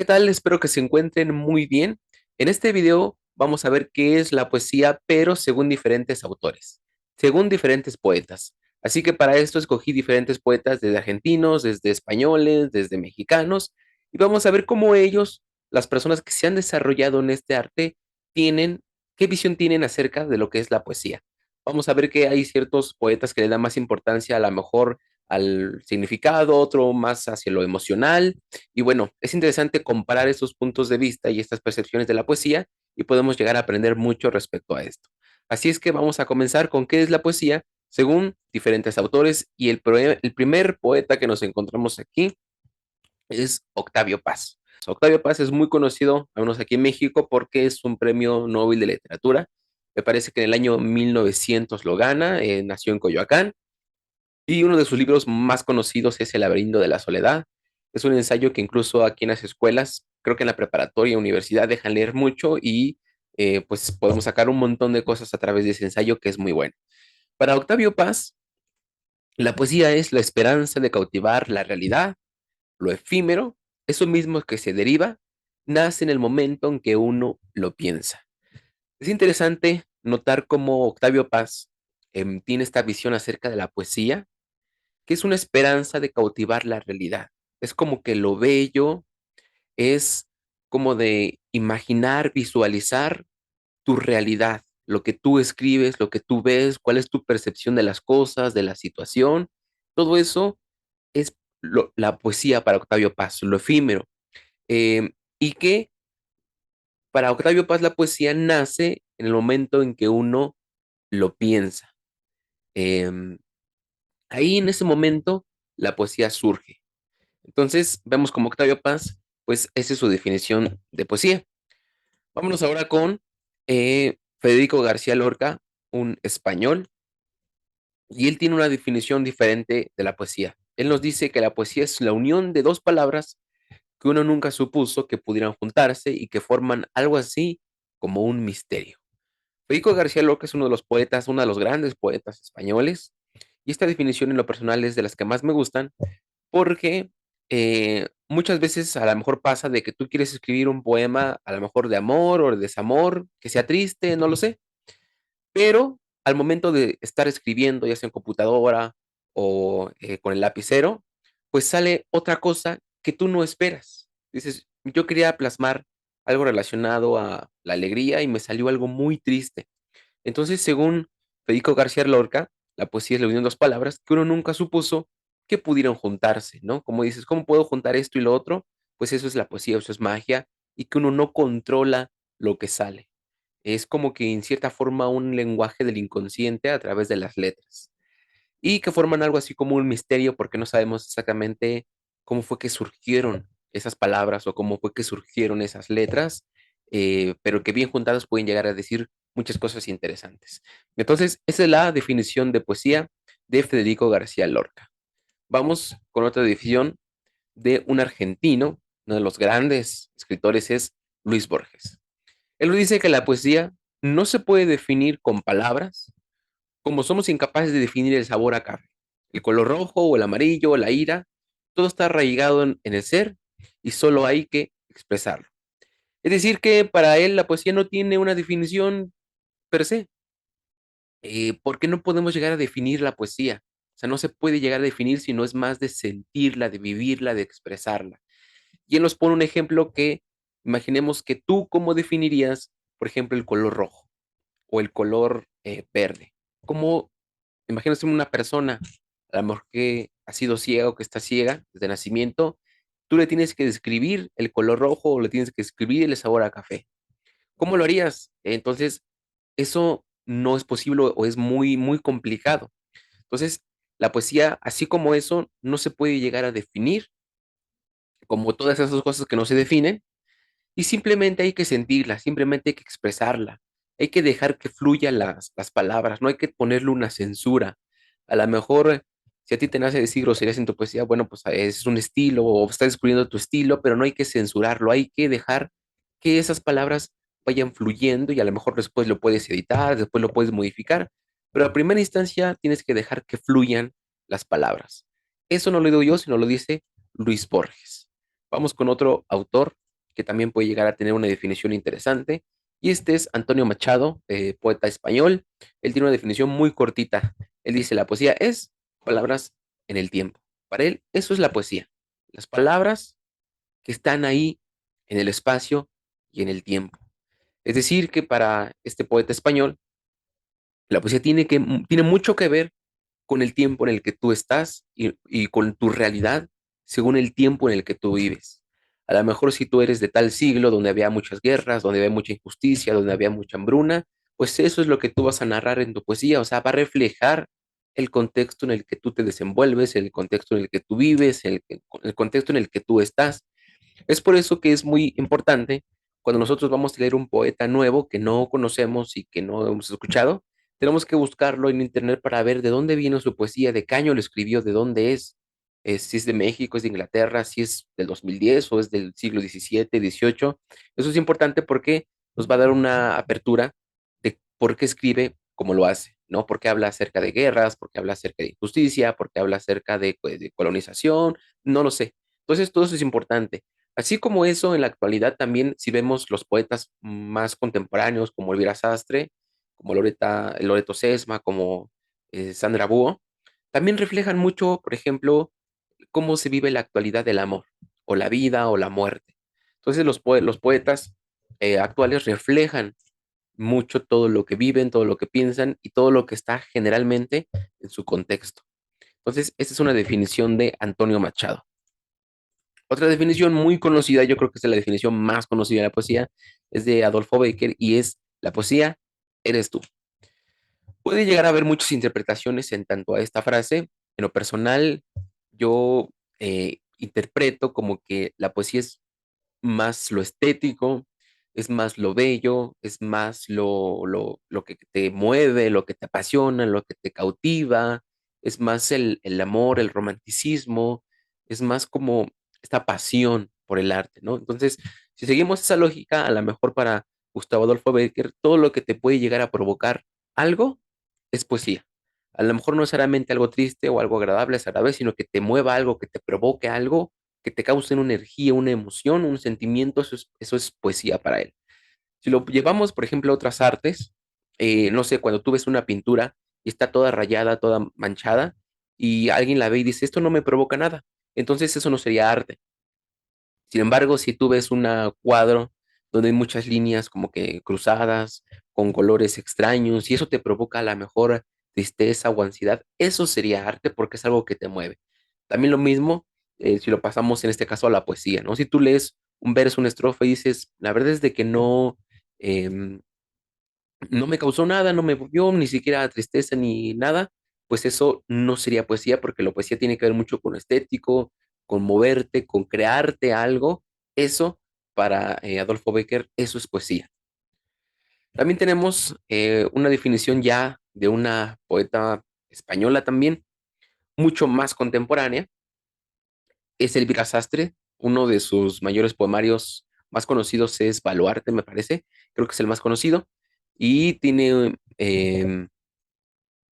¿qué tal? Espero que se encuentren muy bien. En este video vamos a ver qué es la poesía, pero según diferentes autores, según diferentes poetas. Así que para esto escogí diferentes poetas desde argentinos, desde españoles, desde mexicanos, y vamos a ver cómo ellos, las personas que se han desarrollado en este arte, tienen, qué visión tienen acerca de lo que es la poesía. Vamos a ver que hay ciertos poetas que le dan más importancia a lo mejor al significado, otro más hacia lo emocional, y bueno, es interesante comparar estos puntos de vista y estas percepciones de la poesía y podemos llegar a aprender mucho respecto a esto. Así es que vamos a comenzar con qué es la poesía según diferentes autores y el primer poeta que nos encontramos aquí es Octavio Paz. Octavio Paz es muy conocido, al menos aquí en México, porque es un premio Nobel de literatura. Me parece que en el año 1900 lo gana, nació en Coyoacán y uno de sus libros más conocidos es El laberinto de la soledad. Es un ensayo que incluso aquí en las escuelas, creo que en la preparatoria y universidad dejan leer mucho y pues podemos sacar un montón de cosas a través de ese ensayo que es muy bueno. Para Octavio Paz, la poesía es la esperanza de cautivar la realidad, lo efímero, eso mismo que se deriva, nace en el momento en que uno lo piensa. Es interesante notar cómo Octavio Paz tiene esta visión acerca de la poesía que es una esperanza de cautivar la realidad. Es como que lo bello es como de imaginar, visualizar tu realidad, lo que tú escribes, lo que tú ves, cuál es tu percepción de las cosas, de la situación. Todo eso es la poesía para Octavio Paz, lo efímero. Y que para Octavio Paz la poesía nace en el momento en que uno lo piensa. Em, Ahí en ese momento la poesía surge. Entonces, vemos como Octavio Paz, pues esa es su definición de poesía. Vámonos ahora con Federico García Lorca, un español, y él tiene una definición diferente de la poesía. Él nos dice que la poesía es la unión de dos palabras que uno nunca supuso que pudieran juntarse y que forman algo así como un misterio. Federico García Lorca es uno de los poetas, uno de los grandes poetas españoles, y esta definición en lo personal es de las que más me gustan, porque, muchas veces a lo mejor pasa de que tú quieres escribir un poema, a lo mejor de amor o de desamor, que sea triste, no lo sé, pero al momento de estar escribiendo, ya sea en computadora o, con el lapicero, pues sale otra cosa que tú no esperas. Dices: "Yo quería plasmar algo relacionado a la alegría y me salió algo muy triste". Entonces, según Federico García Lorca, la poesía es la unión de dos palabras que uno nunca supuso que pudieran juntarse, ¿no? Como dices, ¿cómo puedo juntar esto y lo otro? Pues eso es la poesía, eso es magia, y que uno no controla lo que sale. Es como que en cierta forma un lenguaje del inconsciente a través de las letras. Y que forman algo así como un misterio porque no sabemos exactamente cómo fue que surgieron esas palabras o cómo fue que surgieron esas letras, pero que bien juntadas pueden llegar a decir muchas cosas interesantes. Entonces, esa es la definición de poesía de Federico García Lorca. Vamos con otra definición de un argentino, uno de los grandes escritores es Luis Borges. Él nos dice que la poesía no se puede definir con palabras, como somos incapaces de definir el sabor a café, el color rojo o el amarillo o la ira, todo está arraigado en el ser y solo hay que expresarlo. Es decir, que para él la poesía no tiene una definición per se. ¿Por qué no podemos llegar a definir la poesía? O sea, no se puede llegar a definir si no es más de sentirla, de vivirla, de expresarla. Y él nos pone un ejemplo que imaginemos que tú cómo definirías, por ejemplo, el color rojo o el color verde. ¿Cómo imagínate una persona, a lo mejor que ha sido ciega o que está ciega desde nacimiento, tú le tienes que describir el color rojo o le tienes que describir el sabor a café. ¿Cómo lo harías? Entonces, eso no es posible o es muy, muy complicado. Entonces, la poesía, así como eso, no se puede llegar a definir como todas esas cosas que no se definen y simplemente hay que sentirla, simplemente hay que expresarla. Hay que dejar que fluyan las palabras, no hay que ponerle una censura. A lo mejor, si a ti te nace decir groserías en tu poesía, bueno, pues es un estilo o estás descubriendo tu estilo, pero no hay que censurarlo, hay que dejar que esas palabras vayan fluyendo y a lo mejor después lo puedes editar, después lo puedes modificar, pero a primera instancia tienes que dejar que fluyan las palabras. Eso no lo digo yo, sino lo dice Luis Borges. Vamos con otro autor que también puede llegar a tener una definición interesante. Y este es Antonio Machado, poeta español. Él tiene una definición muy cortita. Él dice, la poesía es palabras en el tiempo. Para él, eso es la poesía. Las palabras que están ahí en el espacio y en el tiempo. Es decir, que para este poeta español, la poesía tiene mucho que ver con el tiempo en el que tú estás y con tu realidad según el tiempo en el que tú vives. A lo mejor si tú eres de tal siglo donde había muchas guerras, donde había mucha injusticia, donde había mucha hambruna, pues eso es lo que tú vas a narrar en tu poesía, o sea, va a reflejar el contexto en el que tú te desenvuelves, el contexto en el que tú vives, el contexto en el que tú estás. Es por eso que es muy importante cuando nosotros vamos a leer un poeta nuevo que no conocemos y que no hemos escuchado, tenemos que buscarlo en internet para ver de dónde vino su poesía, de qué año lo escribió, de dónde es, si es de México, es de Inglaterra, si es del 2010 o es del siglo XVII, XVIII. Eso es importante porque nos va a dar una apertura de por qué escribe como lo hace, ¿no? Porque habla acerca de guerras, porque habla acerca de injusticia, porque habla acerca de colonización, no lo sé. Entonces, todo eso es importante. Así como eso, en la actualidad también, si vemos los poetas más contemporáneos, como Elvira Sastre, como Loreto Sesma, como Sandra Búho, también reflejan mucho, por ejemplo, cómo se vive la actualidad del amor, o la vida, o la muerte. Entonces, los poetas actuales reflejan mucho todo lo que viven, todo lo que piensan y todo lo que está generalmente en su contexto. Entonces, esta es una definición de Antonio Machado. Otra definición muy conocida, yo creo que es la definición más conocida de la poesía, es de Adolfo Becker y es la poesía eres tú. Puede llegar a haber muchas interpretaciones en tanto a esta frase. En lo personal, yo interpreto como que la poesía es más lo estético, es más lo bello, es más lo que te mueve, lo que te apasiona, lo que te cautiva, es más el amor, el romanticismo, es más como esta pasión por el arte, ¿no? Entonces, si seguimos esa lógica, a lo mejor para Gustavo Adolfo Bécquer, todo lo que te puede llegar a provocar algo es poesía. A lo mejor no necesariamente algo triste o algo agradable, es agradable, sino que te mueva algo, que te provoque algo, que te cause una energía, una emoción, un sentimiento, eso es poesía para él. Si lo llevamos, por ejemplo, a otras artes, no sé, cuando tú ves una pintura y está toda rayada, toda manchada, y alguien la ve y dice, esto no me provoca nada, entonces eso no sería arte. Sin embargo, si tú ves un cuadro donde hay muchas líneas como que cruzadas, con colores extraños, y eso te provoca a la mejor tristeza o ansiedad, eso sería arte porque es algo que te mueve. También lo mismo si lo pasamos en este caso a la poesía, ¿no? Si tú lees un verso, una estrofa y dices, la verdad es de que em, no me causó nada, no me movió ni siquiera tristeza ni nada, pues eso no sería poesía porque la poesía tiene que ver mucho con lo estético, con moverte, con crearte algo. Eso, para Adolfo Becker, eso es poesía. También tenemos una definición ya de una poeta española también, mucho más contemporánea, es Elvira Sastre. Uno de sus mayores poemarios más conocidos es Baluarte, me parece, creo que es el más conocido, y tiene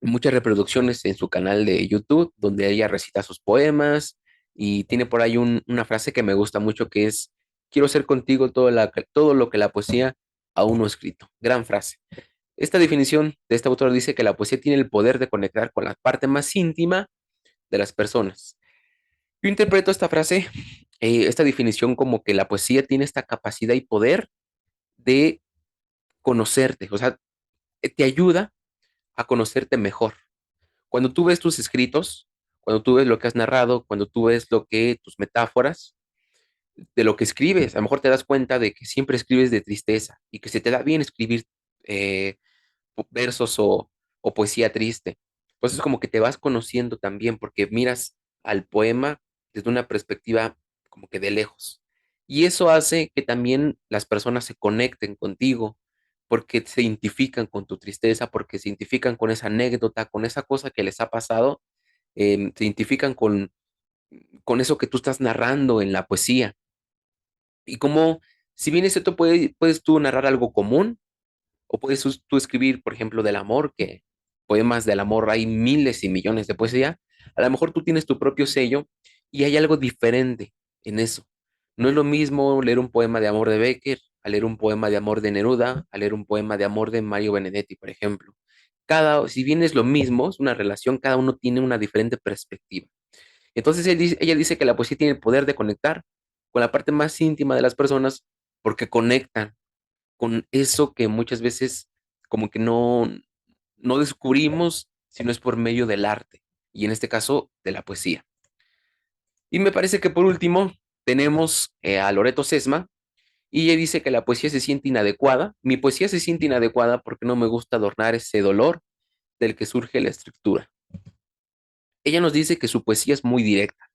muchas reproducciones en su canal de YouTube, donde ella recita sus poemas y tiene por ahí una frase que me gusta mucho que es, quiero ser contigo todo lo que la poesía aún no ha escrito. Gran frase. Esta definición de este autor dice que la poesía tiene el poder de conectar con la parte más íntima de las personas. Yo interpreto esta frase, esta definición como que la poesía tiene esta capacidad y poder de conocerte, o sea, te ayuda a conocerte mejor. Cuando tú ves tus escritos, cuando tú ves lo que has narrado, cuando tú ves tus metáforas, de lo que escribes, a lo mejor te das cuenta de que siempre escribes de tristeza y que se te da bien escribir eh, versos o poesía triste. Pues es como que te vas conociendo también porque miras al poema desde una perspectiva como que de lejos. Y eso hace que también las personas se conecten contigo porque se identifican con tu tristeza, porque se identifican con esa anécdota, con esa cosa que les ha pasado, se identifican con eso que tú estás narrando en la poesía. Y como, si bien es cierto, puedes tú narrar algo común, o puedes tú escribir, por ejemplo, del amor, que poemas del amor hay miles y millones de poesía. A lo mejor tú tienes tu propio sello y hay algo diferente en eso. No es lo mismo leer un poema de amor de Becker, a leer un poema de amor de Neruda, a leer un poema de amor de Mario Benedetti, por ejemplo. Si bien es lo mismo, es una relación, cada uno tiene una diferente perspectiva. Entonces ella dice que la poesía tiene el poder de conectar con la parte más íntima de las personas porque conectan con eso que muchas veces como que no descubrimos si no es por medio del arte, y en este caso de la poesía. Y me parece que por último tenemos a Loreto Sesma, y ella dice que la poesía se siente inadecuada. Mi poesía se siente inadecuada porque no me gusta adornar ese dolor del que surge la estructura. Ella nos dice que su poesía es muy directa.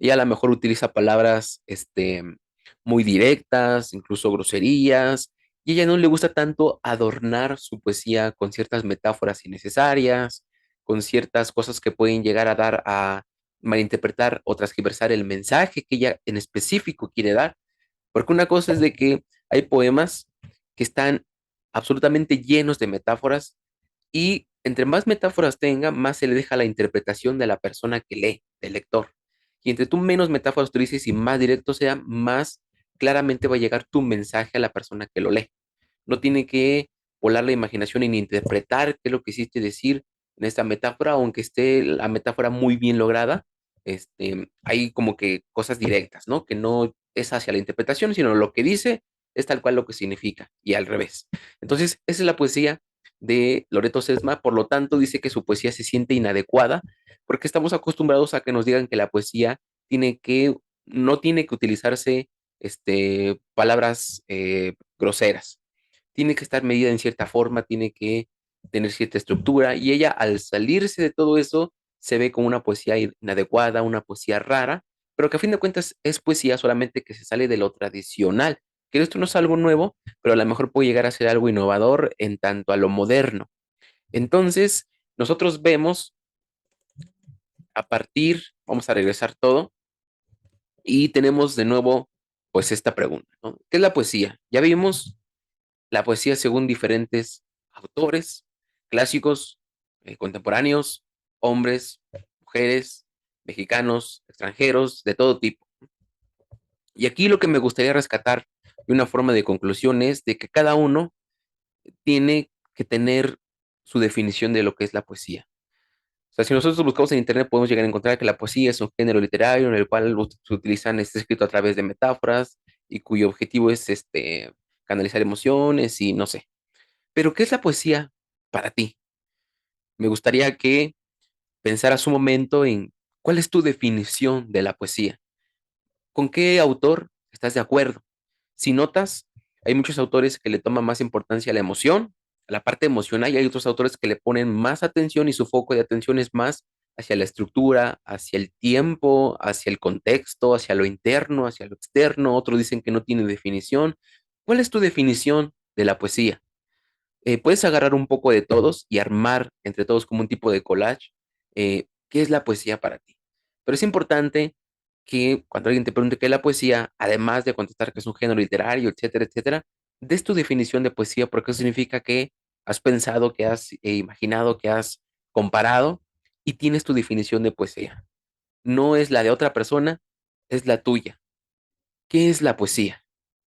Ella a lo mejor utiliza palabras muy directas, incluso groserías, y a ella no le gusta tanto adornar su poesía con ciertas metáforas innecesarias, con ciertas cosas que pueden llegar a dar a malinterpretar o transgiversar el mensaje que ella en específico quiere dar. Porque una cosa es de que hay poemas que están absolutamente llenos de metáforas, y entre más metáforas tenga, más se le deja la interpretación de la persona que lee, del lector. Y entre tú menos metáforas utilices y más directo sea, más claramente va a llegar tu mensaje a la persona que lo lee. No tiene que volar la imaginación ni interpretar qué es lo que quisiste decir en esta metáfora, aunque esté la metáfora muy bien lograda. Hay como que cosas directas, ¿no? Que no es hacia la interpretación, sino lo que dice es tal cual lo que significa, y al revés. Entonces, esa es la poesía de Loreto Sesma. Por lo tanto, dice que su poesía se siente inadecuada porque estamos acostumbrados a que nos digan que la poesía tiene que, no tiene que utilizarse palabras groseras, tiene que estar medida en cierta forma, tiene que tener cierta estructura, y ella al salirse de todo eso se ve como una poesía inadecuada, una poesía rara, pero que a fin de cuentas es poesía, solamente que se sale de lo tradicional, que esto no es algo nuevo, pero a lo mejor puede llegar a ser algo innovador en tanto a lo moderno. Entonces, nosotros vemos vamos a regresar todo, y tenemos de nuevo pues esta pregunta, ¿no? ¿Qué es la poesía? Ya vimos la poesía según diferentes autores, clásicos, contemporáneos, hombres, mujeres, mexicanos, extranjeros, de todo tipo. Y aquí lo que me gustaría rescatar de una forma de conclusión es de que cada uno tiene que tener su definición de lo que es la poesía. O sea, si nosotros buscamos en internet podemos llegar a encontrar que la poesía es un género literario en el cual se utilizan este escrito a través de metáforas y cuyo objetivo es canalizar emociones y no sé. Pero, ¿qué es la poesía para ti? Me gustaría que pensaras un momento en cuál es tu definición de la poesía. ¿Con qué autor estás de acuerdo? Si notas, hay muchos autores que le toman más importancia a la emoción, a la parte emocional, y hay otros autores que le ponen más atención y su foco de atención es más hacia la estructura, hacia el tiempo, hacia el contexto, hacia lo interno, hacia lo externo. Otros dicen que no tiene definición. ¿Cuál es tu definición de la poesía? Puedes agarrar un poco de todos y armar entre todos como un tipo de collage. ¿Qué es la poesía para ti? Pero es importante que cuando alguien te pregunte qué es la poesía, además de contestar que es un género literario, etcétera, etcétera, des tu definición de poesía, porque eso significa que has pensado, que has imaginado, que has comparado y tienes tu definición de poesía. No es la de otra persona, es la tuya. ¿Qué es la poesía?